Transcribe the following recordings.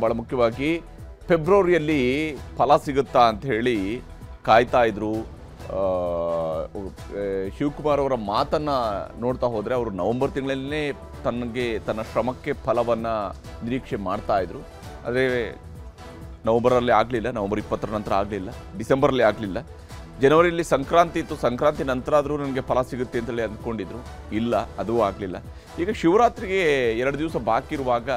ಭಾಳ ಮುಖ್ಯವಾಗಿ ಫೆಬ್ರವರಿಯಲ್ಲಿ ಫಲ ಸಿಗುತ್ತಾ ಅಂತ ಹೇಳಿ ಕಾಯ್ತಾ ಇದ್ರು. ಶಿವಕುಮಾರ್ ಅವರ ಮಾತನ್ನು ನೋಡ್ತಾ ಹೋದರೆ ಅವರು ನವೆಂಬರ್ ತಿಂಗಳಲ್ಲೇ ತನ್ನ ಶ್ರಮಕ್ಕೆ ಫಲವನ್ನು ನಿರೀಕ್ಷೆ ಮಾಡ್ತಾಯಿದ್ರು. ಆದರೆ ನವಂಬರಲ್ಲಿ ಆಗಲಿಲ್ಲ, ನವಂಬರ್ 20ರ ನಂತರ ಆಗಲಿಲ್ಲ, ಡಿಸೆಂಬರಲ್ಲಿ ಆಗಲಿಲ್ಲ. ಜನವರಿಯಲ್ಲಿ ಸಂಕ್ರಾಂತಿ ಇತ್ತು, ಸಂಕ್ರಾಂತಿ ನಂತರ ಆದರೂ ನನಗೆ ಫಲ ಸಿಗುತ್ತೆ ಅಂತೇಳಿ ಅಂದ್ಕೊಂಡಿದ್ರು. ಇಲ್ಲ, ಅದೂ ಆಗಲಿಲ್ಲ. ಈಗ ಶಿವರಾತ್ರಿಗೆ 2 ದಿವಸ ಬಾಕಿ ಇರುವಾಗ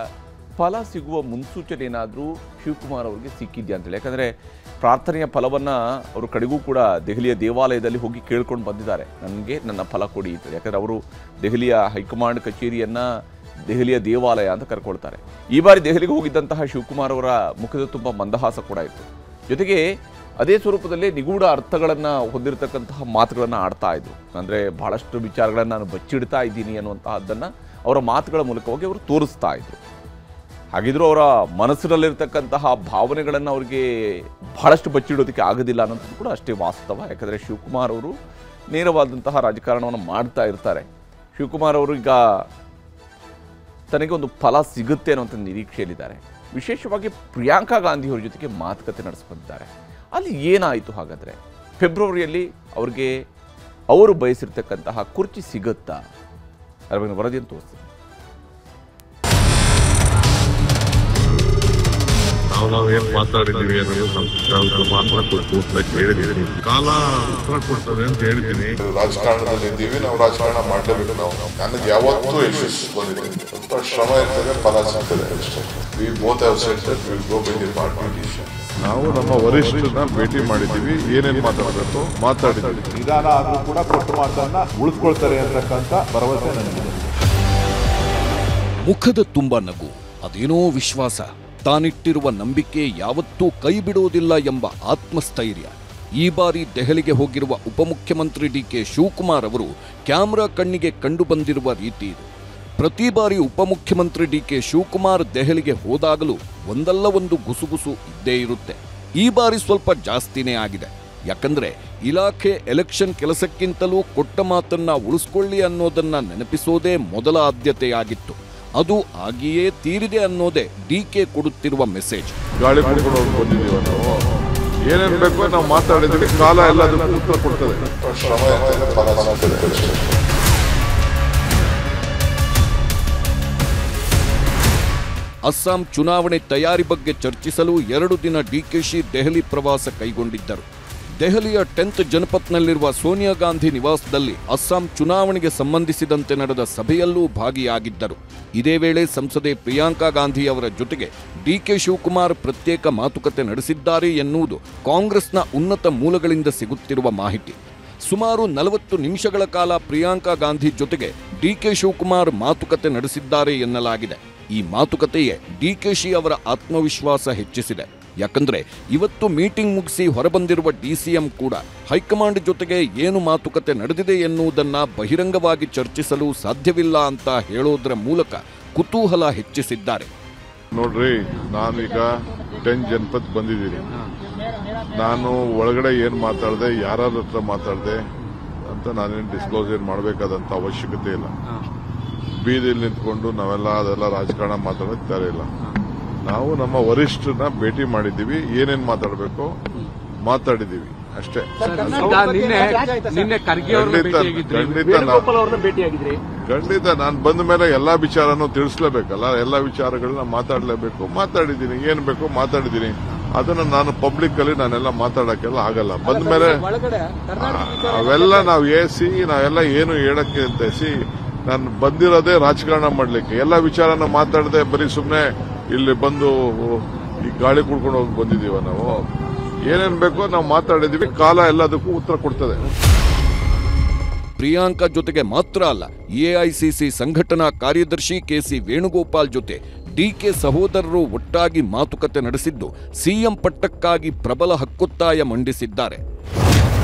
ಫಲ ಸಿಗುವ ಮುನ್ಸೂಚನೆ ಏನಾದರೂ ಶಿವಕುಮಾರ್ ಅವರಿಗೆ ಸಿಕ್ಕಿದ್ಯಾ ಅಂತೇಳಿ. ಯಾಕಂದರೆ ಪ್ರಾರ್ಥನೆಯ ಫಲವನ್ನು ಅವರು ಕಡೆಗೂ ಕೂಡ ದೆಹಲಿಯ ದೇವಾಲಯದಲ್ಲಿ ಹೋಗಿ ಕೇಳ್ಕೊಂಡು ಬಂದಿದ್ದಾರೆ, ನನಗೆ ನನ್ನ ಫಲ ಕೊಡಿ ಅಂತೇಳಿ. ಯಾಕಂದರೆ ಅವರು ದೆಹಲಿಯ ಹೈಕಮಾಂಡ್ ಕಚೇರಿಯನ್ನು ದೆಹಲಿಯ ದೇವಾಲಯ ಅಂತ ಕರ್ಕೊಳ್ತಾರೆ. ಈ ಬಾರಿ ದೆಹಲಿಗೆ ಹೋಗಿದ್ದಂತಹ ಶಿವಕುಮಾರ್ ಅವರ ಮುಖದ ತುಂಬ ಮಂದಹಾಸ ಕೂಡ ಇತ್ತು. ಜೊತೆಗೆ ಅದೇ ಸ್ವರೂಪದಲ್ಲಿ ನಿಗೂಢ ಅರ್ಥಗಳನ್ನು ಹೊಂದಿರತಕ್ಕಂತಹ ಮಾತುಗಳನ್ನು ಆಡ್ತಾ ಇದ್ರು. ಅಂದರೆ ಬಹಳಷ್ಟು ವಿಚಾರಗಳನ್ನು ನಾನು ಬಚ್ಚಿಡ್ತಾ ಇದ್ದೀನಿ ಅನ್ನುವಂತಹದ್ದನ್ನು ಅವರ ಮಾತುಗಳ ಮೂಲಕವಾಗಿ ಅವರು ತೋರಿಸ್ತಾ ಇದ್ರು. ಹಾಗಿದ್ರೂ ಅವರ ಮನಸ್ಸಿನಲ್ಲಿರ್ತಕ್ಕಂತಹ ಭಾವನೆಗಳನ್ನು ಅವರಿಗೆ ಬಹಳಷ್ಟು ಬಚ್ಚಿಡೋದಕ್ಕೆ ಆಗೋದಿಲ್ಲ ಅನ್ನೋದು ಕೂಡ ಅಷ್ಟೇ ವಾಸ್ತವ. ಯಾಕಂದರೆ ಶಿವಕುಮಾರ್ ಅವರು ನೇರವಾದಂತಹ ರಾಜಕಾರಣವನ್ನು ಮಾಡ್ತಾ ಇರ್ತಾರೆ. ಶಿವಕುಮಾರ್ ಅವರು ಈಗ ತನಗೆ ಒಂದು ಫಲ ಸಿಗುತ್ತೆ ಅನ್ನೋಂಥ ನಿರೀಕ್ಷೆಯಲ್ಲಿದ್ದಾರೆ. ವಿಶೇಷವಾಗಿ ಪ್ರಿಯಾಂಕಾ ಗಾಂಧಿ ಅವರ ಜೊತೆಗೆ ಮಾತುಕತೆ ನಡೆಸ್ಬಂದಿದ್ದಾರೆ. ಅಲ್ಲಿ ಏನಾಯಿತು ಹಾಗಾದರೆ? ಫೆಬ್ರವರಿಯಲ್ಲಿ ಅವ್ರಿಗೆ ಅವರು ಬಯಸಿರ್ತಕ್ಕಂತಹ ಕುರ್ಚಿ ಸಿಗುತ್ತಾ? ಅದರ ಬಗ್ಗೆ ವರದಿಯನ್ನು ತೋರಿಸ್ತೀನಿ. ನಾವೇನು ಮಾತಾಡಿದ್ದೀವಿ ಅನ್ನೋದು ಮಾತ್ರ ಹೇಳಿದ್ದೀನಿ. ಕಾಲ ಉತ್ತರ ಕೊಡ್ತದೆ ಅಂತ ಹೇಳಿದ್ದೀನಿ. ರಾಜಕಾರಣದಲ್ಲಿ ಇದ್ದೀವಿ, ನಾವು ರಾಜಕಾರಣ ಮಾಡಲೇಬೇಕು. ನನಗೆ ಯಾವತ್ತೂ ಯಶಸ್ಸು ಬಂದಿದೆ, ಸ್ವಲ್ಪ ಶ್ರಮ ಇರ್ತದೆ, ಫಲ ಸಿಗ್ತದೆ ಅಷ್ಟೇ. We both have said that we will go by the party decision. ನಾವು ನಮ್ಮ ವರಿಷ್ಠರನ್ನ ಭೇಟಿ ಮಾಡಿದ್ದೀವಿ, ಏನೇನು ಮಾತಾಡಬೇಕು ಮಾತಾಡಿದ್ದೀವಿ. ನಿಧಾನ ಆದರೂ ಕೂಡ ಕೊಟ್ಟ ಮಾತನ್ನ ಉಳಿಸ್ಕೊಳ್ತಾರೆ ಅಂತಕ್ಕಂಥ ಭರವಸೆ ನನಗಿದೆ. ಮುಖದ ತುಂಬ ನಗು, ಅದೇನೋ ವಿಶ್ವಾಸ, ತಾನಿಟ್ಟಿರುವ ನಂಬಿಕೆ ಯಾವತ್ತೂ ಕೈ ಬಿಡುವುದಿಲ್ಲ ಎಂಬ ಆತ್ಮಸ್ಥೈರ್ಯ. ಈ ಬಾರಿ ದೆಹಲಿಗೆ ಹೋಗಿರುವ ಉಪಮುಖ್ಯಮಂತ್ರಿ ಡಿಕೆ ಶಿವಕುಮಾರ್ ಅವರು ಕ್ಯಾಮ್ರಾ ಕಣ್ಣಿಗೆ ಕಂಡುಬಂದಿರುವ ರೀತಿ ಇದು. ಪ್ರತಿ ಬಾರಿ ಉಪಮುಖ್ಯಮಂತ್ರಿ ಡಿಕೆ ಶಿವಕುಮಾರ್ ದೆಹಲಿಗೆ ಹೋದಾಗಲೂ ಒಂದಲ್ಲ ಒಂದು ಗುಸುಗುಸು ಇದ್ದೇ ಇರುತ್ತೆ. ಈ ಬಾರಿ ಸ್ವಲ್ಪ ಜಾಸ್ತಿನೇ ಆಗಿದೆ. ಯಾಕಂದ್ರೆ ಇಲಾಖೆ ಎಲೆಕ್ಷನ್ ಕೆಲಸಕ್ಕಿಂತಲೂ ಕೊಟ್ಟ ಮಾತನ್ನ ಉಳಿಸ್ಕೊಳ್ಳಿ ಅನ್ನೋದನ್ನ ನೆನಪಿಸೋದೇ ಮೊದಲ ಆದ್ಯತೆಯಾಗಿತ್ತು. ಅದು ಆಗಿಯೇ ತೀರಿದೆ ಅನ್ನೋದೇ ಡಿಕೆ ಕೊಡುತ್ತಿರುವ ಮೆಸೇಜ್. ಗಾಳಿ ಕುಡ್ಕೊಂಡು ಬಂದಿದ್ದೀವ ನಾವು, ಏನೇನು ಬೇಕೋ ನಾವು ಮಾತಾಡಿದ್ದೀವಿ. ಕಾಲ ಎಲ್ಲದಕ್ಕೂ ಉತ್ತರ ಕೊಡ್ತದೆ. ಶ್ರಮ ಇರ್ತದೆ, ಫಲ ಸಿಗ್ತದೆ ಅಷ್ಟೇ. ಅಸ್ಸಾಂ ಚುನಾವಣೆ ತಯಾರಿ ಬಗ್ಗೆ ಚರ್ಚಿಸಲು 2 ದಿನ ಡಿಕೆಶಿ ದೆಹಲಿ ಪ್ರವಾಸ ಕೈಗೊಂಡಿದ್ದರು. ದೆಹಲಿಯ 10th ಜನಪಥ್ನಲ್ಲಿರುವ ಸೋನಿಯಾ ಗಾಂಧಿ ನಿವಾಸದಲ್ಲಿ ಅಸ್ಸಾಂ ಚುನಾವಣೆಗೆ ಸಂಬಂಧಿಸಿದಂತೆ ನಡೆದ ಸಭೆಯಲ್ಲೂ ಭಾಗಿಯಾಗಿದ್ದರು. ಇದೇ ವೇಳೆ ಸಂಸದೆ ಪ್ರಿಯಾಂಕಾ ಗಾಂಧಿ ಅವರ ಜೊತೆಗೆ ಡಿಕೆ ಶಿವಕುಮಾರ್ ಪ್ರತ್ಯೇಕ ಮಾತುಕತೆ ನಡೆಸಿದ್ದಾರೆ ಎನ್ನುವುದು ಕಾಂಗ್ರೆಸ್ನ ಉನ್ನತ ಮೂಲಗಳಿಂದ ಸಿಗುತ್ತಿರುವ ಮಾಹಿತಿ. ಸುಮಾರು 40 ನಿಮಿಷಗಳ ಕಾಲ ಪ್ರಿಯಾಂಕಾ ಗಾಂಧಿ ಜೊತೆಗೆ ಡಿಕೆ ಶಿವಕುಮಾರ್ ಮಾತುಕತೆ ನಡೆಸಿದ್ದಾರೆ ಎನ್ನಲಾಗಿದೆ. ಈ ಮಾತುಕತೆಯೇ ಡಿಕೆಶಿ ಅವರ ಆತ್ಮವಿಶ್ವಾಸ ಹೆಚ್ಚಿಸಿದೆ. ಯಾಕಂದ್ರೆ ಇವತ್ತು ಮೀಟಿಂಗ್ ಮುಗಿಸಿ ಹೊರಬಂದಿರುವ ಡಿಸಿಎಂ ಕೂಡ ಹೈಕಮಾಂಡ್ ಜೊತೆಗೆ ಏನು ಮಾತುಕತೆ ನಡೆದಿದೆ ಎನ್ನುವುದನ್ನ ಬಹಿರಂಗವಾಗಿ ಚರ್ಚಿಸಲು ಸಾಧ್ಯವಿಲ್ಲ ಅಂತ ಹೇಳೋದ್ರ ಮೂಲಕ ಕುತೂಹಲ ಹೆಚ್ಚಿಸಿದ್ದಾರೆ. ನೋಡ್ರಿ, ನಾನೀಗ 10 ಜನಪಥ್ ಬಂದಿದ್ದೀನಿ. ನಾನು ಒಳಗಡೆ ಏನು ಮಾತಾಡಿದೆ, ಯಾರ ಹತ್ರ ಮಾತಾಡಿದೆ ಅಂತ ನಾನೇನು ಡಿಸ್ಕ್ಲೋಸ್ ಏನು ಮಾಡಬೇಕಾದಂತ ಅವಶ್ಯಕತೆ ಇಲ್ಲ. ಬೀದಿಯಲ್ಲಿ ನಿಂತ್ಕೊಂಡು ನಾವೆಲ್ಲ ಅದೆಲ್ಲ ರಾಜಕಾರಣ ಮಾತಾಡೋಕೆ ಇಲ್ಲ. ನಾವು ನಮ್ಮ ವರಿಷ್ಠರನ್ನ ಭೇಟಿ ಮಾಡಿದ್ದೀವಿ, ಏನೇನ್ ಮಾತಾಡಬೇಕು ಮಾತಾಡಿದ್ದೀವಿ ಅಷ್ಟೇ. ಖಂಡಿತ ನಾನು ಬಂದ ಮೇಲೆ ಎಲ್ಲಾ ವಿಚಾರನೂ ತಿಳಿಸ್ಲೇಬೇಕಲ್ಲ, ಎಲ್ಲಾ ವಿಚಾರಗಳನ್ನ ಮಾತಾಡಿದ್ದೀನಿ. ಏನ್ ಬೇಕು ಮಾತಾಡಿದ್ದೀನಿ. ಅದನ್ನ ನಾನು ಪಬ್ಲಿಕ್ ಅಲ್ಲಿ ನಾನೆಲ್ಲ ಮಾತಾಡಕ್ಕೆಲ್ಲ ಆಗಲ್ಲ. ಬಂದ ಮೇಲೆ ಅವೆಲ್ಲ ನಾವು ನಾವೆಲ್ಲ ಏನು ಹೇಳಕ್ಕೆ ಅಂತ ನಾನು ಬಂದಿರೋದೇ ರಾಜಕಾರಣ ಮಾಡ್ಲಿಕ್ಕೆ. ಎಲ್ಲ ವಿಚಾರನ ಮಾತಾಡದೆ ಬರೀ ಸುಮ್ಮನೆ ಇಲ್ಲಿ ಬಂದು ಈ ಗಾಳಿ ಕುಡ್ಕೊಂಡು ಹೋಗಿ ಬಂದಿದ್ದೀವ ನಾವು. ಏನೇನ್ ಬೇಕೋ ನಾವು ಮಾತಾಡಿದೀವಿ. ಕಾಲ ಎಲ್ಲದಕ್ಕೂ ಉತ್ತರ ಕೊಡ್ತದೆ. ಪ್ರಿಯಾಂಕಾ ಜೊತೆಗೆ ಮಾತ್ರ ಅಲ್ಲ, ಎಐಸಿಸಿ ಸಂಘಟನಾ ಕಾರ್ಯದರ್ಶಿ ಕೆಸಿ ವೇಣುಗೋಪಾಲ್ ಜೊತೆ ಡಿಕೆ ಸಹೋದರರು ಒಟ್ಟಾಗಿ ಮಾತುಕತೆ ನಡೆಸಿದ್ದು ಸಿಎಂ ಪಟ್ಟಕ್ಕಾಗಿ ಪ್ರಬಲ ಹಕ್ಕೊತ್ತಾಯ ಮಂಡಿಸಿದ್ದಾರೆ.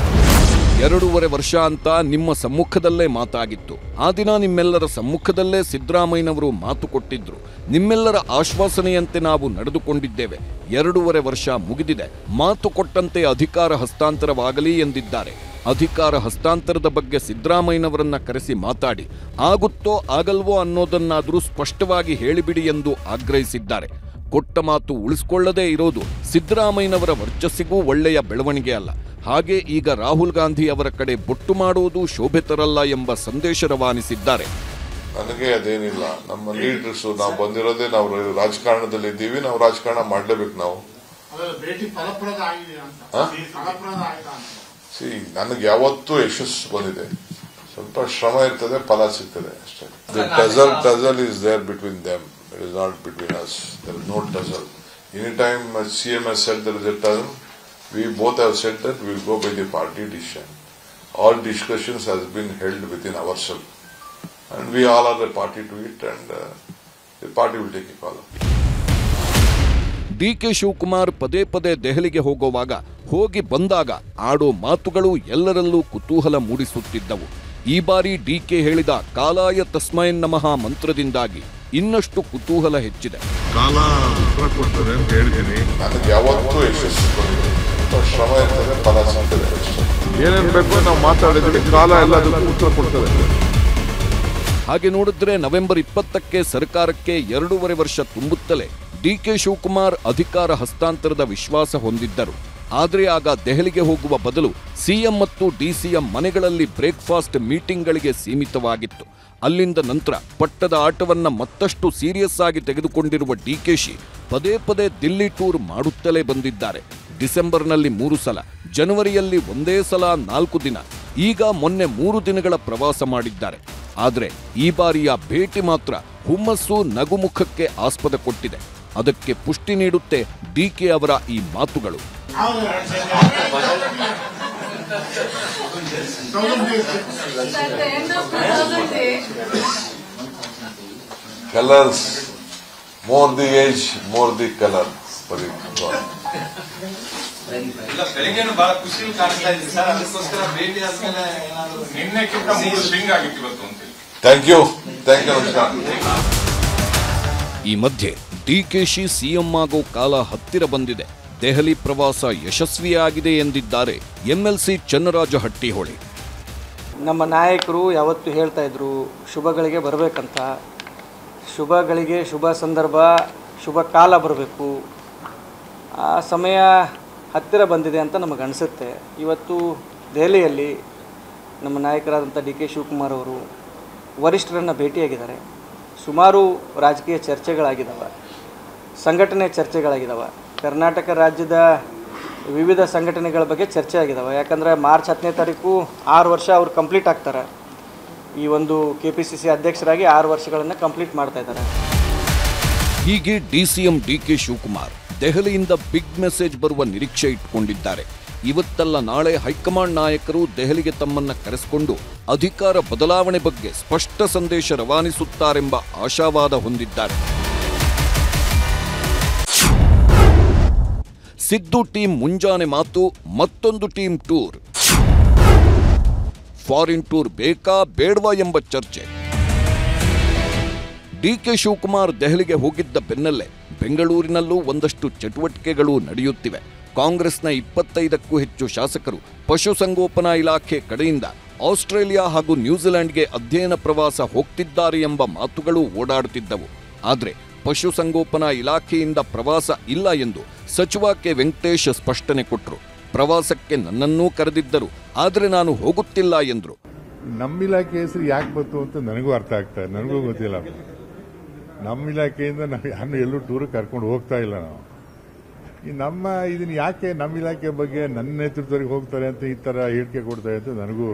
2.5 ವರ್ಷ ಅಂತ ನಿಮ್ಮ ಸಮ್ಮುಖದಲ್ಲೇ ಮಾತಾಗಿತ್ತು. ಆ ದಿನ ನಿಮ್ಮೆಲ್ಲರ ಸಮ್ಮುಖದಲ್ಲೇ ಸಿದ್ದರಾಮಯ್ಯನವರು ಮಾತು ಕೊಟ್ಟಿದ್ರು. ನಿಮ್ಮೆಲ್ಲರ ಆಶ್ವಾಸನೆಯಂತೆ ನಾವು ನಡೆದುಕೊಂಡಿದ್ದೇವೆ. 2.5 ವರ್ಷ ಮುಗಿದಿದೆ. ಮಾತು ಕೊಟ್ಟಂತೆ ಅಧಿಕಾರ ಹಸ್ತಾಂತರವಾಗಲಿ ಎಂದಿದ್ದಾರೆ. ಅಧಿಕಾರ ಹಸ್ತಾಂತರದ ಬಗ್ಗೆ ಸಿದ್ದರಾಮಯ್ಯನವರನ್ನ ಕರೆಸಿ ಮಾತಾಡಿ, ಆಗುತ್ತೋ ಆಗಲ್ವೋ ಅನ್ನೋದನ್ನಾದರೂ ಸ್ಪಷ್ಟವಾಗಿ ಹೇಳಿಬಿಡಿ ಎಂದು ಆಗ್ರಹಿಸಿದ್ದಾರೆ. ಕೊಟ್ಟ ಮಾತು ಉಳಿಸಿಕೊಳ್ಳದೇ ಇರೋದು ಸಿದ್ದರಾಮಯ್ಯನವರ ವರ್ಚಸ್ಸಿಗೂ ಒಳ್ಳೆಯ ಬೆಳವಣಿಗೆ ಅಲ್ಲ. ಹಾಗೆ ಈಗ ರಾಹುಲ್ ಗಾಂಧಿ ಅವರ ಕಡೆ ಬೊಟ್ಟು ಮಾಡುವುದು ಶೋಭೆ ತರಲ್ಲ ಎಂಬ ಸಂದೇಶ ರವಾನಿಸಿದ್ದಾರೆ. ನನಗೆ ಅದೇನಿಲ್ಲ, ನಮ್ಮ ಲೀಡರ್ಸ್ ನಾವು ಬಂದಿರೋದೇ, ನಾವು ರಾಜಕಾರಣದಲ್ಲಿ ಇದ್ದೀವಿ, ನಾವು ರಾಜಕಾರಣ ಮಾಡಲೇಬೇಕು. ನಾವು ನನಗೆ ಯಾವತ್ತೂ ಯಶಸ್ಸು ಬಂದಿದೆ. ಸ್ವಲ್ಪ ಶ್ರಮ ಇರ್ತದೆ, ಫಲ ಸಿಗ್ತದೆ ಅಷ್ಟೇ. Tussle is there between them, it is not between us. There is no tussle. Any time CM has said there is a tussle, we both have said that we will go by the party decision. All discussions has been held within ourselves, and we all are the party to it, and the party will take a call. DK Shivakumar ಪದೇ ಪದೇ ದೆಹಲಿಗೆ ಹೋಗುವಾಗ, ಹೋಗಿ ಬಂದಾಗ ಆಡೋ ಮಾತುಗಳು ಎಲ್ಲರಲ್ಲೂ ಕುತೂಹಲ ಮೂಡಿಸುತ್ತಿದ್ದವು. ಈ ಬಾರಿ DK ಹೇಳಿದ ಕಾಲಾಯ ತಸ್ಮೈನ್ ನಮಃ ಮಂತ್ರದಿಂದಾಗಿ ಇನ್ನಷ್ಟು ಕುತೂಹಲ ಹೆಚ್ಚಿದೆ. ಕಾಲ ಉತ್ತರ ಕೊಡ್ತದೆ ಅಂತ ಹೇಳಿದ್ದೀನಿ. ನನಗೆ ಯಾವತ್ತೂ ಯಶಸ್ಸು ಬಂದಿದೆ. ಸ್ವಲ್ಪ ಶ್ರಮ ಇರ್ತದೆ, ಫಲ ಸಿಗ್ತದೆ ಅಷ್ಟೇ. ಏನೇನ್ ಬೇಕೋ ನಾವು ಮಾತಾಡಿದ್ರೆ ಕಾಲ ಎಲ್ಲದಕ್ಕೂ ಉತ್ತರ ಕೊಡ್ತದೆ. ಹಾಗೆ ನೋಡಿದ್ರೆ ನವೆಂಬರ್ 20ಕ್ಕೆ ಸರ್ಕಾರಕ್ಕೆ 2.5 ವರ್ಷ ತುಂಬುತ್ತಲೇ DK ಶಿವಕುಮಾರ್ ಅಧಿಕಾರ ಹಸ್ತಾಂತರದ ವಿಶ್ವಾಸ ಹೊಂದಿದ್ದರು. ಆದರೆ ಆಗ ದೆಹಲಿಗೆ ಹೋಗುವ ಬದಲು CM ಮತ್ತು DCM ಮನೆಗಳಲ್ಲಿ ಬ್ರೇಕ್ಫಾಸ್ಟ್ ಮೀಟಿಂಗ್ಗಳಿಗೆ ಸೀಮಿತವಾಗಿತ್ತು. ಅಲ್ಲಿಂದ ನಂತರ ಪಟ್ಟದ ಆಟವನ್ನ ಮತ್ತಷ್ಟು ಸೀರಿಯಸ್ ಆಗಿ ತೆಗೆದುಕೊಂಡಿರುವ DKಶಿ ಪದೇ ಪದೇ ದಿಲ್ಲಿ ಟೂರ್ ಮಾಡುತ್ತಲೇ ಬಂದಿದ್ದಾರೆ. ಡಿಸೆಂಬರ್ನಲ್ಲಿ 3 ಸಲ, ಜನವರಿಯಲ್ಲಿ ಒಂದೇ ಸಲ 4 ದಿನ, ಈಗ ಮೊನ್ನೆ 3 ದಿನಗಳ ಪ್ರವಾಸ ಮಾಡಿದ್ದಾರೆ. ಆದರೆ ಈ ಬಾರಿಯ ಭೇಟಿ ಮಾತ್ರ ಹುಮ್ಮಸ್ಸು, ನಗುಮುಖಕ್ಕೆ ಆಸ್ಪದ ಕೊಟ್ಟಿದೆ. ಅದಕ್ಕೆ ಪುಷ್ಟಿ ನೀಡುತ್ತೆ DK ಅವರ ಈ ಮಾತುಗಳು. Colors, more the age, more the color. ಬೆಳಿಗ್ಗೆನೂ ಬಹಳ ಖುಷಿಯಲ್ಲಿ ಕಾಣಿಸ್ತಾ ಇದ್ದೀವಿ ಸರ್. ಅದಕ್ಕೋಸ್ಕರ ಭೇಟಿ ಆದ್ಮೇಲೆ ನಿನ್ನೆಕ್ಕಿಂತ ಸ್ವಿಂಗ್ ಆಗಿತ್ತು ಇವತ್ತು ಅಂತ. ಥ್ಯಾಂಕ್ ಯು ನಮಸ್ಕಾರ. ಈ ಮಧ್ಯೆ DKಶಿ CM ಆಗೋ ಕಾಲ ಹತ್ತಿರ ಬಂದಿದೆ. ದೆಹಲಿ ಪ್ರವಾಸ ಯಶಸ್ವಿಯಾಗಿದೆ ಎಂದಿದ್ದಾರೆ MLC ಚನ್ನರಾಜ ಹಟ್ಟಿಹೊಳಿ. ನಮ್ಮ ನಾಯಕರು ಯಾವತ್ತೂ ಹೇಳ್ತಾ ಇದ್ರು ಶುಭಗಳಿಗೆ ಬರಬೇಕಂತ. ಶುಭಗಳಿಗೆ ಶುಭ ಸಂದರ್ಭ, ಶುಭ ಕಾಲ ಬರಬೇಕು. ಆ ಸಮಯ ಹತ್ತಿರ ಬಂದಿದೆ ಅಂತ ನಮಗನ್ಸುತ್ತೆ. ಇವತ್ತು ದೆಹಲಿಯಲ್ಲಿ ನಮ್ಮ ನಾಯಕರಾದಂಥ DK ಶಿವಕುಮಾರ್ ಅವರು ವರಿಷ್ಠರನ್ನು ಭೇಟಿಯಾಗಿದ್ದಾರೆ. ಸುಮಾರು ರಾಜಕೀಯ ಚರ್ಚೆಗಳಾಗಿದ್ದಾವೆ, ಸಂಘಟನೆ ಚರ್ಚೆಗಳಾಗಿದ್ದಾವೆ. ಕರ್ನಾಟಕ ರಾಜ್ಯದ ವಿವಿಧ ಸಂಘಟನೆಗಳ ಬಗ್ಗೆ ಚರ್ಚೆ ಆಗಿದ್ದಾವೆ. ಯಾಕಂದರೆ ಮಾರ್ಚ್ 10ನೇ ತಾರೀಕು 6 ವರ್ಷ ಅವರು ಕಂಪ್ಲೀಟ್ ಆಗ್ತಾರೆ. ಈ ಒಂದು KPCC ಅಧ್ಯಕ್ಷರಾಗಿ 6 ವರ್ಷಗಳನ್ನು ಕಂಪ್ಲೀಟ್ ಮಾಡ್ತಾ ಇದ್ದಾರೆ. ಹೀಗೆ DCM DK ಶಿವಕುಮಾರ್ ದೆಹಲಿಯಿಂದ ಬಿಗ್ ಮೆಸೇಜ್ ಬರುವ ನಿರೀಕ್ಷೆ ಇಟ್ಕೊಂಡಿದ್ದಾರೆ. ಇವತ್ತಲ್ಲ ನಾಳೆ ಹೈಕಮಾಂಡ್ ನಾಯಕರು ದೆಹಲಿಗೆ ತಮ್ಮನ್ನ ಕರೆಸಿಕೊಂಡು ಅಧಿಕಾರ ಬದಲಾವಣೆ ಬಗ್ಗೆ ಸ್ಪಷ್ಟ ಸಂದೇಶ ರವಾನಿಸುತ್ತಾರೆಂಬ ಆಶಾವಾದ ಹೊಂದಿದ್ದಾರೆ. ಸಿದ್ದು ಟೀಮ್ ಮುಂಜಾನೆ ಮಾತು, ಮತ್ತೊಂದು ಟೀಮ್ ಟೂರ್. ಫಾರಿನ್ ಟೂರ್ ಬೇಕಾ ಬೇಡವಾ ಎಂಬ ಚರ್ಚೆ. DK ಶಿವಕುಮಾರ್ ದೆಹಲಿಗೆ ಹೋಗಿದ್ದ ಬೆನ್ನಲ್ಲೇ ಬೆಂಗಳೂರಿನಲ್ಲೂ ಒಂದಷ್ಟು ಚಟುವಟಿಕೆಗಳು ನಡೆಯುತ್ತಿವೆ. ಕಾಂಗ್ರೆಸ್ನ 25ಕ್ಕೂ ಹೆಚ್ಚು ಶಾಸಕರು ಪಶುಸಂಗೋಪನಾ ಇಲಾಖೆ ಕಡೆಯಿಂದ ಆಸ್ಟ್ರೇಲಿಯಾ ಹಾಗೂ ನ್ಯೂಜಿಲೆಂಡ್ಗೆ ಅಧ್ಯಯನ ಪ್ರವಾಸ ಹೋಗ್ತಿದ್ದಾರೆ ಎಂಬ ಮಾತುಗಳು ಓಡಾಡುತ್ತಿದ್ದವು. ಆದರೆ ಪಶುಸಂಗೋಪನಾ ಇಲಾಖೆಯಿಂದ ಪ್ರವಾಸ ಇಲ್ಲ ಎಂದು ಸಚಿವ ಕೆ ವೆಂಕಟೇಶ್ ಸ್ಪಷ್ಟನೆ ಕೊಟ್ಟರು. ಪ್ರವಾಸಕ್ಕೆ ನನ್ನನ್ನೂ ಕರೆದಿದ್ದರು, ಆದರೆ ನಾನು ಹೋಗುತ್ತಿಲ್ಲ ಎಂದರು. ನಮ್ಮ ಇಲಾಖೆ ಹೆಸರು ಯಾಕೆ ಬಂತು ಅಂತ ನನಗೂ ಅರ್ಥ ಆಗ್ತಾ, ನನಗೂ ಗೊತ್ತಿಲ್ಲ. ನಮ್ಮ ಇಲಾಖೆಯಿಂದ ನಾವು ಯಾರನ್ನೂ ಎಲ್ಲೂ ಟೂರ್ ಕರ್ಕೊಂಡು ಹೋಗ್ತಾ ಇಲ್ಲ. ನಾವು ನಮ್ಮ ಇದನ್ನ ಯಾಕೆ ನಮ್ಮ ಇಲಾಖೆ ಬಗ್ಗೆ ನನ್ನ ನೇತೃತ್ವದಲ್ಲಿ ಹೋಗ್ತಾರೆ ಅಂತ ಈ ಥರ ಹೇಳಿಕೆ ಕೊಡ್ತಾರೆ ಅಂತ ನನಗೂ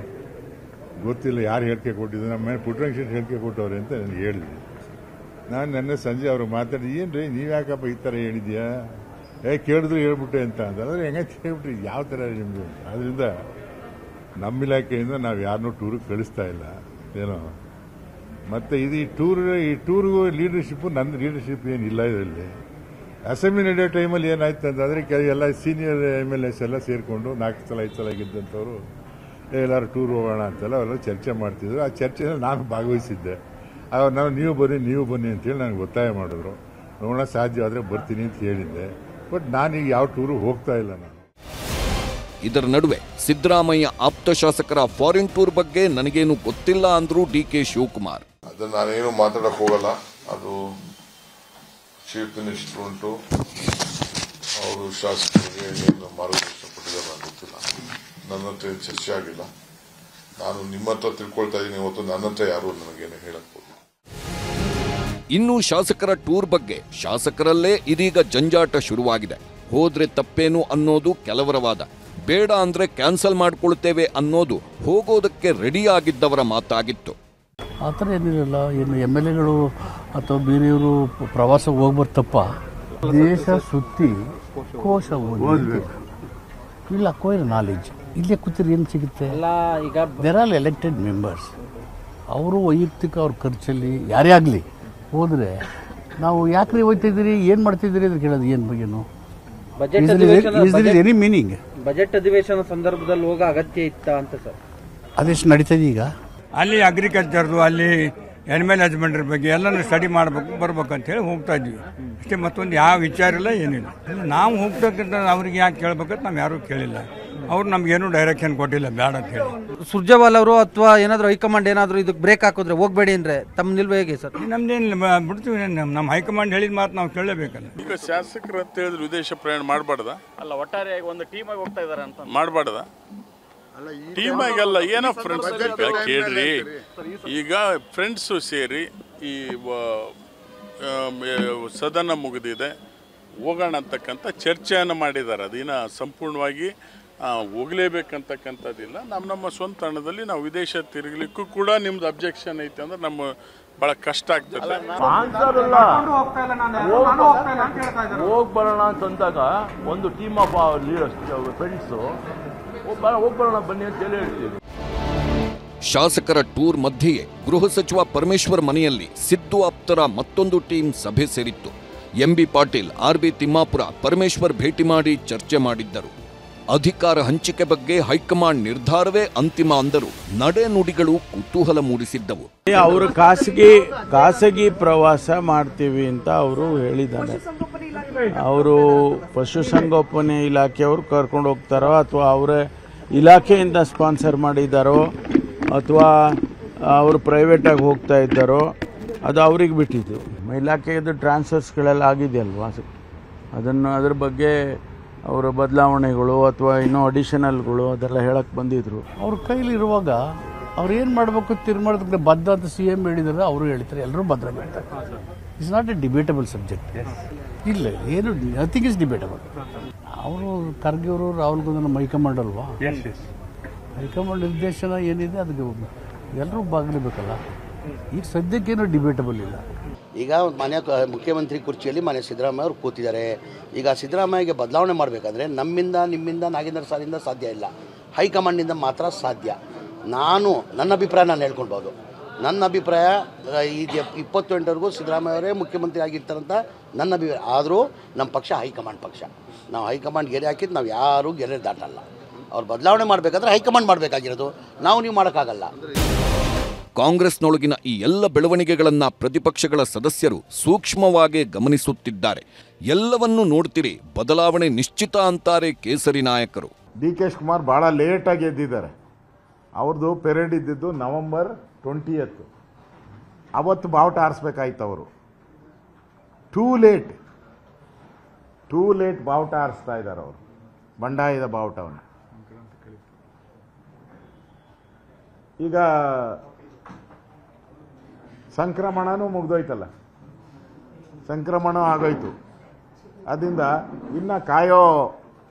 ಗೊತ್ತಿಲ್ಲ. ಯಾರು ಹೇಳಿಕೆ ಕೊಟ್ಟಿದ್ರು, ನಮ್ಮ ಮೇಲೆ ಪುಟ್ಟರಂಗಶೆಟ್ಟಿ ಹೇಳಿಕೆ ಕೊಟ್ಟವ್ರೆ ಅಂತ ನನಗೆ ಹೇಳಿದೆ. ನಾನು ನೆನ್ನೆ ಸಂಜೆ ಅವ್ರಿಗೆ ಮಾತಾಡಿ, ಏನ್ರಿ ನೀವು ಯಾಕಪ್ಪ ಈ ಥರ ಹೇಳಿದ್ಯಾ, ಕೇಳಿದ್ರು ಹೇಳ್ಬಿಟ್ಟೆ ಅಂತ ಅಂದರೆ ಹೆಂಗೆ ಹೇಳ್ಬಿಟ್ರಿ, ಯಾವ ಥರ ನಿಮ್ಮದು. ಅದರಿಂದ ನಮ್ಮ ಇಲಾಖೆಯಿಂದ ನಾವು ಯಾರನ್ನೂ ಟೂರಿಗೆ ಕಳಿಸ್ತಾ ಇಲ್ಲ ಏನೋ. ಮತ್ತು ಇದು ಈ ಟೂರ್ಗೂ ಲೀಡರ್ಶಿಪ್ಪು, ನನ್ನ ಲೀಡರ್ಶಿಪ್ ಏನಿಲ್ಲ ಇದರಲ್ಲಿ. ಅಸೆಂಬ್ಲಿ ನಡೆಯೋ ಟೈಮಲ್ಲಿ ಏನಾಯ್ತು ಅಂತಂದರೆ ಎಲ್ಲ ಸೀನಿಯರ್ MLAs ಎಲ್ಲ ಸೇರಿಕೊಂಡು 4 ಸಲ 5 ಸಲ ಗೆದ್ದಂಥವ್ರು ಎಲ್ಲರೂ ಟೂರ್ ಹೋಗೋಣ ಅಂತೆಲ್ಲ ಅವರೆಲ್ಲ ಚರ್ಚೆ ಮಾಡ್ತಿದ್ರು. ಆ ಚರ್ಚೆಯಲ್ಲಿ ನಾನು ಭಾಗವಹಿಸಿದ್ದೆ. ಆಗ ನೀವು ಬನ್ನಿ ಅಂತೇಳಿ ನನಗೆ ಒತ್ತಾಯ ಮಾಡಿದ್ರು. ನೋಡೋಣ ಸಾಧ್ಯವಾದರೆ ಬರ್ತೀನಿ ಅಂತ ಹೇಳಿದ್ದೆ. ಬಟ್ ನಾನೀಗ ಯಾವ ಟೂರು ಹೋಗ್ತಾ ಇಲ್ಲ ನಾನು. ಇದರ ನಡುವೆ ಸಿದ್ದರಾಮಯ್ಯ ಆಪ್ತ ಶಾಸಕರ ಫಾರಿನ್ ಟೂರ್ ಬಗ್ಗೆ ನನಗೇನು ಗೊತ್ತಿಲ್ಲ ಅಂದ್ರು DK ಶಿವಕುಮಾರ್. ಅದನ್ನ ನಾನೇನು ಮಾತಾಡಕ್ ಹೋಗಲ್ಲ. ಅದು ಚೀಫ್ ಮಿನಿಸ್ಟರ್ ಉಂಟು, ಅವರು ಶಾಸಕರಿಗೆ ಏನು ಮಾರ್ಗದರ್ಶನ ಕೊಟ್ಟಿದ್ದಾರೆ ನನಗೆ ಗೊತ್ತಿಲ್ಲ. ನನ್ನ ಹತ್ರ ಏನು ಚರ್ಚೆ ಆಗಿಲ್ಲ. ನಾನು ನಿಮ್ಮ ಹತ್ರ ತಿಳ್ಕೊಳ್ತಾ ಇದ್ದೀನಿ ಇವತ್ತು. ನನ್ನ ಹತ್ರ ಯಾರು ನನಗೇನು ಹೇಳಕ್ ಹೋಗಿಲ್ಲ. ಇನ್ನು ಶಾಸಕರ ಟೂರ್ ಬಗ್ಗೆ ಶಾಸಕರಲ್ಲೇ ಇದೀಗ ಜಂಜಾಟ ಶುರುವಾಗಿದೆ. ಹೋದ್ರೆ ತಪ್ಪೇನು ಅನ್ನೋದು ಕೆಲವರ ವಾದ, ಬೇಡ ಅಂದ್ರೆ ಕ್ಯಾನ್ಸಲ್ ಮಾಡ್ಕೊಳ್ತೇವೆ ಅನ್ನೋದು ಹೋಗೋದಕ್ಕೆ ರೆಡಿ ಆಗಿದ್ದವರ ಮಾತಾಗಿತ್ತು. ಆ ಥರ ಏನಿರಲ್ಲ. ಏನು MLAಗಳು ಅಥವಾ ಬೇರೆಯವರು ಪ್ರವಾಸ ಹೋಗ್ಬಾರ್ದು ತಪ್ಪ. ದೇಶ ಸುತ್ತಿ ಕೋಶ ಓದಬೇಕು. ಇಲ್ಲ ಕೋರ್ ನಾಲೆಜ್ ಇಲ್ಲೇ ಕೂತಿರಿ ಏನು ಸಿಗುತ್ತೆ. ಈಗ ದೇರ್ ಆರ್ ಎಲೆಕ್ಟೆಡ್ ಮೆಂಬರ್ಸ್. ಅವರು ವೈಯಕ್ತಿಕ ಅವ್ರ ಖರ್ಚಲ್ಲಿ ಯಾರೇ ಆಗಲಿ ಹೋದರೆ ನಾವು ಯಾಕ್ರಿ ಹೋಗ್ತಿದ್ದೀರಿ, ಏನು ಮಾಡ್ತಿದ್ದೀರಿ ಅಂತ ಕೇಳೋದು ಏನು ಬಗ್ಗೆನು ಎನಿ ಮೀನಿಂಗ್. ಬಜೆಟ್ ಅಧಿವೇಶನ ಸಂದರ್ಭದಲ್ಲಿ ಹೋಗೋ ಅಗತ್ಯ ಇತ್ತ ಅಂತ ಸರ್ ಅದೆಷ್ಟು ನಡೀತದೆ ಈಗ. ಅಲ್ಲಿ ಅಗ್ರಿಕಲ್ಚರ್ದು, ಅಲ್ಲಿ ಅನಿಮಲ್ ಹಸ್ಬೆಂಡ್ರಿ ಬಗ್ಗೆ ಎಲ್ಲನೂ ಸ್ಟಡಿ ಮಾಡಬೇಕು ಬರ್ಬೇಕು ಅಂತ ಹೇಳಿ ಹೋಗ್ತಾ ಇದ್ವಿ ಅಷ್ಟೇ. ಮತ್ತೊಂದು ಯಾವ ವಿಚಾರ ಇಲ್ಲ, ಏನಿಲ್ಲ. ನಾವು ಹೋಗ್ತಕ್ಕಂಥ ಅವ್ರಿಗೆ ಯಾಕೆ ಕೇಳ್ಬೇಕಂತ ನಾವು ಯಾರೂ ಕೇಳಿಲ್ಲ. ಅವ್ರು ನಮ್ಗೇನು ಡೈರೆಕ್ಷನ್ ಕೊಟ್ಟಿಲ್ಲ ಬೇಡ ಅಂತ ಹೇಳಿ. ಸುರ್ಜೇವಾಲಾ ಅವರು ಅಥವಾ ಏನಾದರೂ ಹೈಕಮಾಂಡ್ ಏನಾದರೂ ಇದಕ್ಕೆ ಬ್ರೇಕ್ ಹಾಕಿದ್ರೆ ಹೋಗಬೇಡಿ ಅಂದ್ರೆ ತಮ್ಮ ನಿಲ್ವ ಹೇಗೆ ಸರ್? ನಮ್ದೇನಿಲ್ಲ, ಬಿಡ್ತೀವಿ. ನಮ್ಮ ಹೈಕಮಾಂಡ್ ಹೇಳಿದ ಮಾತು ನಾವು ಕೇಳಬೇಕಲ್ಲ. ಈಗ ಶಾಸಕರು ಅಂತ ಹೇಳಿದ್ರೆ ವಿದೇಶ ಪ್ರಯಾಣ ಮಾಡಬಾರ್ದ? ಅಲ್ಲ, ಒಟ್ಟಾರೆ ಒಂದು ಟೀಮ್ ಆಗಿ ಹೋಗ್ತಾ ಇದಾರೆ ಅಂತ ಮಾಡಬಾರ್ದ? ಟೀಮ್ ಆಗಲ್ಲ, ಏನೋ ಫ್ರೆಂಡ್ಸ್ ಕೇಳ್ರಿ. ಈಗ ಫ್ರೆಂಡ್ಸು ಸೇರಿ ಈ ಸದನ ಮುಗಿದಿದೆ, ಹೋಗೋಣ ಅಂತಕ್ಕಂಥ ಚರ್ಚೆಯನ್ನು ಮಾಡಿದ್ದಾರೆ. ಅದಿನ ಸಂಪೂರ್ಣವಾಗಿ ಹೋಗಲೇಬೇಕಂತಕ್ಕಂಥದ್ದಿಲ್ಲ. ನಮ್ಮ ಸ್ವಂತ ಹಣದಲ್ಲಿ ನಾವು ವಿದೇಶ ತಿರುಗಲಿಕ್ಕೂ ಕೂಡ ನಿಮ್ದು ಅಬ್ಜೆಕ್ಷನ್ ಐತೆ ಅಂದ್ರೆ ನಮ್ಮ ಬಹಳ ಕಷ್ಟ ಆಗ್ತದೆ. ಹೋಗ್ಬರೋಣ ಅಂತಂದಾಗ ಒಂದು ಟೀಮ್ ಆಫ್ ಫ್ರೆಂಡ್ಸು ಹೋಗ್ಬರೋಣ ಬನ್ನಿ ಅಂತ ಹೇಳ್ತೀವಿ. ಶಾಸಕರ ಟೂರ್ ಮಧ್ಯೆಯೇ ಗೃಹ ಸಚಿವ ಪರಮೇಶ್ವರ್ ಮನೆಯಲ್ಲಿ ಸಿದ್ದು ಆಪ್ತರ ಮತ್ತೊಂದು ಟೀಮ್ ಸಭೆ ಸೇರಿತ್ತು. MB ಪಾಟೀಲ್, RB ತಿಮ್ಮಾಪುರ ಪರಮೇಶ್ವರ್ ಭೇಟಿ ಮಾಡಿ ಚರ್ಚೆ ಮಾಡಿದ್ದರು. ಅಧಿಕಾರ ಹಂಚಿಕೆ ಬಗ್ಗೆ ಹೈಕಮಾಂಡ್ ನಿರ್ಧಾರವೇ ಅಂತಿಮ ಅಂದರು. ನಡೆನುಡಿಗಳು ಕುತೂಹಲ ಮೂಡಿಸಿದ್ದವು. ಅವರು ಖಾಸಗಿ ಪ್ರವಾಸ ಮಾಡ್ತೀವಿ ಅಂತ ಅವರು ಹೇಳಿದ್ದಾರೆ. ಅವರು ಪಶುಸಂಗೋಪನೆ ಇಲಾಖೆಯವರು ಕರ್ಕೊಂಡು ಹೋಗ್ತಾರೋ ಅಥವಾ ಅವರೇ ಇಲಾಖೆಯಿಂದ ಸ್ಪಾನ್ಸರ್ ಮಾಡಿದ್ದಾರೋ ಅಥವಾ ಅವರು ಪ್ರೈವೇಟಾಗಿ ಹೋಗ್ತಾ ಇದ್ದಾರೋ ಅದು ಅವ್ರಿಗೆ ಬಿಟ್ಟಿದ್ದು. ಇಲಾಖೆಯದು ಟ್ರಾನ್ಸ್ಫರ್ಸ್ಗಳೆಲ್ಲ ಆಗಿದೆಯಲ್ವಾ, ಅದ್ರ ಬಗ್ಗೆ ಅವರ ಬದಲಾವಣೆಗಳು ಅಥವಾ ಇನ್ನೂ ಅಡಿಷನಲ್ಗಳು ಅದೆಲ್ಲ ಹೇಳಕ್ಕೆ ಬಂದಿದ್ರು. ಅವ್ರ ಕೈಲಿರುವಾಗ ಅವ್ರು ಏನು ಮಾಡಬೇಕು ತೀರ್ಮಾನಕ್ಕೆ ಬದ್ಧ ಅಂತ CM ಹೇಳಿದ್ರೆ ಅವರು ಹೇಳ್ತಾರೆ, ಎಲ್ಲರೂ ಬದ್ಧ ಹೇಳ್ತಾರೆ. It's not A debatable subject. ಇಲ್ಲ, ಏನು ನಥಿಂಗ್ ಇಸ್ ಡಿಬೇಟಬಲ್. ಅವರು ಖರ್ಗೆ ಅವರು ರಾಹುಲ್ ಗಾಂಧಿ ನಮ್ಮ ಹೈಕಮಾಂಡ್ ಅಲ್ವಾ, ಹೈಕಮಾಂಡ್ ನಿರ್ದೇಶನ ಏನಿದೆ ಅದಕ್ಕೆ ಎಲ್ಲರೂ ಭಾಗಲೇಬೇಕಲ್ಲ. ಈಗ ಸದ್ಯಕ್ಕೇನು ಡಿಬೇಟಬಲ್ ಇಲ್ಲ. ಈಗ ಮಾನ್ಯ ಮುಖ್ಯಮಂತ್ರಿ ಕುರ್ಚಿಯಲ್ಲಿ ಮಾನ್ಯ ಸಿದ್ದರಾಮಯ್ಯ ಅವರು ಕೂತಿದ್ದಾರೆ. ಈಗ ಸಿದ್ದರಾಮಯ್ಯಗೆ ಬದಲಾವಣೆ ಮಾಡಬೇಕಾದ್ರೆ ನಮ್ಮಿಂದ, ನಿಮ್ಮಿಂದ, ನಾಗೇಂದ್ರ ಸಾರಿಂದ ಸಾಧ್ಯ ಇಲ್ಲ, ಹೈಕಮಾಂಡಿಂದ ಮಾತ್ರ ಸಾಧ್ಯ. ನನ್ನ ಅಭಿಪ್ರಾಯ ನಾನು ಹೇಳ್ಕೊಳ್ಬೋದು. ನನ್ನ ಅಭಿಪ್ರಾಯ ಈ 28ವರೆಗೂ ಸಿದ್ದರಾಮಯ್ಯ ಅವರೇ ಮುಖ್ಯಮಂತ್ರಿ ಆಗಿರ್ತಾರಂತ ನನ್ನ ಅಭಿಪ್ರಾಯ. ಆದರೂ ನಮ್ಮ ಪಕ್ಷ ಹೈಕಮಾಂಡ್ ಪಕ್ಷ. ನಾವು ಹೈಕಮಾಂಡ್ ಗೆರೆ ಹಾಕಿದ್ದು ನಾವು ಯಾರೂ ಗೆರೆ ದಾಟಲ್ಲ. ಅವ್ರು ಬದಲಾವಣೆ ಮಾಡಬೇಕಾದ್ರೆ ಹೈಕಮಾಂಡ್ ಮಾಡಬೇಕಾಗಿರೋದು, ನೀವು ಮಾಡೋಕ್ಕಾಗಲ್ಲ. ಕಾಂಗ್ರೆಸ್ನೊಳಗಿನ ಈ ಎಲ್ಲ ಬೆಳವಣಿಗೆಗಳನ್ನ ಪ್ರತಿಪಕ್ಷಗಳ ಸದಸ್ಯರು ಸೂಕ್ಷ್ಮವಾಗಿ ಗಮನಿಸುತ್ತಿದ್ದಾರೆ. ಎಲ್ಲವನ್ನೂ ನೋಡ್ತಿರಿ, ಬದಲಾವಣೆ ನಿಶ್ಚಿತ ಅಂತಾರೆ ಕೇಸರಿ ನಾಯಕರು. DK ಶಿವಕುಮಾರ್ ಬಹಳ ಲೇಟಾಗಿ ಎದ್ದಿದ್ದಾರೆ. ಅವ್ರದ್ದು ಪೆರೇಡ್ ಇದ್ದಿದ್ದು ನವೆಂಬರ್ 20th. ಅವತ್ತು ಬಾವುಟ ಆರಿಸ್ಬೇಕಾಯ್ತು ಅವರು. ಟೂ ಲೇಟ್ ಬಾವುಟ ಆರಿಸ್ತಾ ಇದ್ದಾರೆ ಅವರು, ಬಂಡಾಯದ ಬಾವುಟವನ್ನು. ಈಗ ಸಂಕ್ರಮಣನೂ ಮುಗ್ದೋಯ್ತಲ್ಲ, ಸಂಕ್ರಮಣ ಆಗೋಯ್ತು. ಅದರಿಂದ ಇನ್ನು ಕಾಯೋ,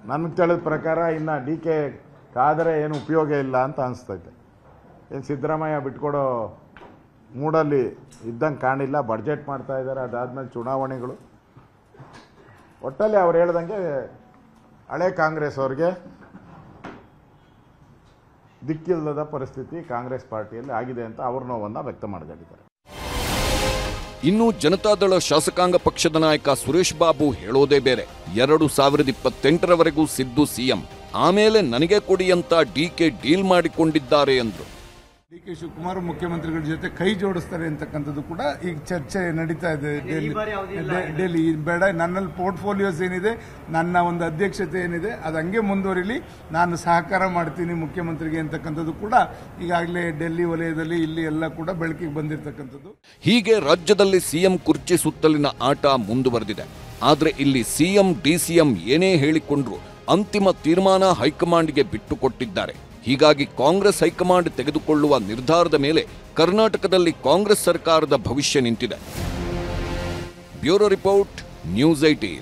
ನನಗೆ ತಿಳಿದ ಪ್ರಕಾರ ಇನ್ನು DK ಕಾದರೆ ಏನು ಉಪಯೋಗ ಇಲ್ಲ ಅಂತ ಅನಿಸ್ತೈತೆ. ಏನು ಸಿದ್ದರಾಮಯ್ಯ ಬಿಟ್ಕೊಡೋ ಮೂಡಲ್ಲಿ ಇದ್ದಂಗೆ ಕಾಣಿಲ್ಲ. ಬಡ್ಜೆಟ್ ಮಾಡ್ತಾ ಇದ್ದಾರೆ, ಅದಾದ್ಮೇಲೆ ಚುನಾವಣೆಗಳು. ಒಟ್ಟಲ್ಲಿ ಅವ್ರು ಹೇಳ್ದಂಗೆ ಹಳೆ ಕಾಂಗ್ರೆಸ್ ಅವ್ರಿಗೆ ದಿಕ್ಕಿಲ್ಲದ ಪರಿಸ್ಥಿತಿ ಕಾಂಗ್ರೆಸ್ ಪಾರ್ಟಿಯಲ್ಲಿ ಆಗಿದೆ ಅಂತ ಅವ್ರ ನೋವನ್ನು ವ್ಯಕ್ತ ಮಾಡಿದ್ದಾರೆ. ಇನ್ನು ಜನತಾದಳ ಶಾಸಕಾಂಗ ಪಕ್ಷದ ನಾಯಕ ಸುರೇಶ್ ಬಾಬು ಹೇಳೋದೇ ಬೇರೆ. 2028ರವರೆಗೂ ಸಿದ್ದು CM, ಆಮೇಲೆ ನನಗೆ ಕೊಡಿ ಅಂತ DK ಡೀಲ್ ಮಾಡಿಕೊಂಡಿದ್ದಾರೆ ಎಂದರು. ಡಿ.ಕೆ. ಶಿವಕುಮಾರ್ ಮುಖ್ಯಮಂತ್ರಿಗಳ ಜೊತೆ ಕೈ ಜೋಡಿಸ್ತಾರೆ ಅಂತಕ್ಕಂಥದ್ದು ಕೂಡ ಈಗ ಚರ್ಚೆ ನಡೀತಾ ಇದೆ ಡೆಲ್ಲಿ ಬೇಡ, ನನ್ನಲ್ಲಿ ಪೋರ್ಟ್ಫೋಲಿಯೋಸ್ ಏನಿದೆ, ನನ್ನ ಒಂದು ಅಧ್ಯಕ್ಷತೆ ಏನಿದೆ ಅದು ಹಂಗೆ ಮುಂದುವರಿಲಿ, ನಾನು ಸಹಕಾರ ಮಾಡ್ತೀನಿ ಮುಖ್ಯಮಂತ್ರಿಗೆ ಅಂತಕ್ಕಂಥದ್ದು ಕೂಡ ಈಗಾಗಲೇ ಡೆಲ್ಲಿ ವಲಯದಲ್ಲಿ ಇಲ್ಲಿ ಎಲ್ಲ ಕೂಡ ಬೆಳಕಿಗೆ ಬಂದಿರತಕ್ಕಂಥದ್ದು. ಹೀಗೆ ರಾಜ್ಯದಲ್ಲಿ ಸಿಎಂ ಕುರ್ಚಿ ಸುತ್ತಲಿನ ಆಟ ಮುಂದುವರೆದಿದೆ. ಆದರೆ ಇಲ್ಲಿ ಸಿಎಂ ಡಿಸಿಎಂ ಏನೇ ಹೇಳಿಕೊಂಡ್ರು ಅಂತಿಮ ತೀರ್ಮಾನ ಹೈಕಮಾಂಡ್ಗೆ ಬಿಟ್ಟುಕೊಟ್ಟಿದ್ದಾರೆ. ಹೀಗಾಗಿ ಕಾಂಗ್ರೆಸ್ ಹೈಕಮಾಂಡ್ ತೆಗೆದುಕೊಳ್ಳುವ ನಿರ್ಧಾರದ ಮೇಲೆ ಕರ್ನಾಟಕದಲ್ಲಿ ಕಾಂಗ್ರೆಸ್ ಸರ್ಕಾರದ ಭವಿಷ್ಯ ನಿಂತಿದೆ. Bureau report, news 18.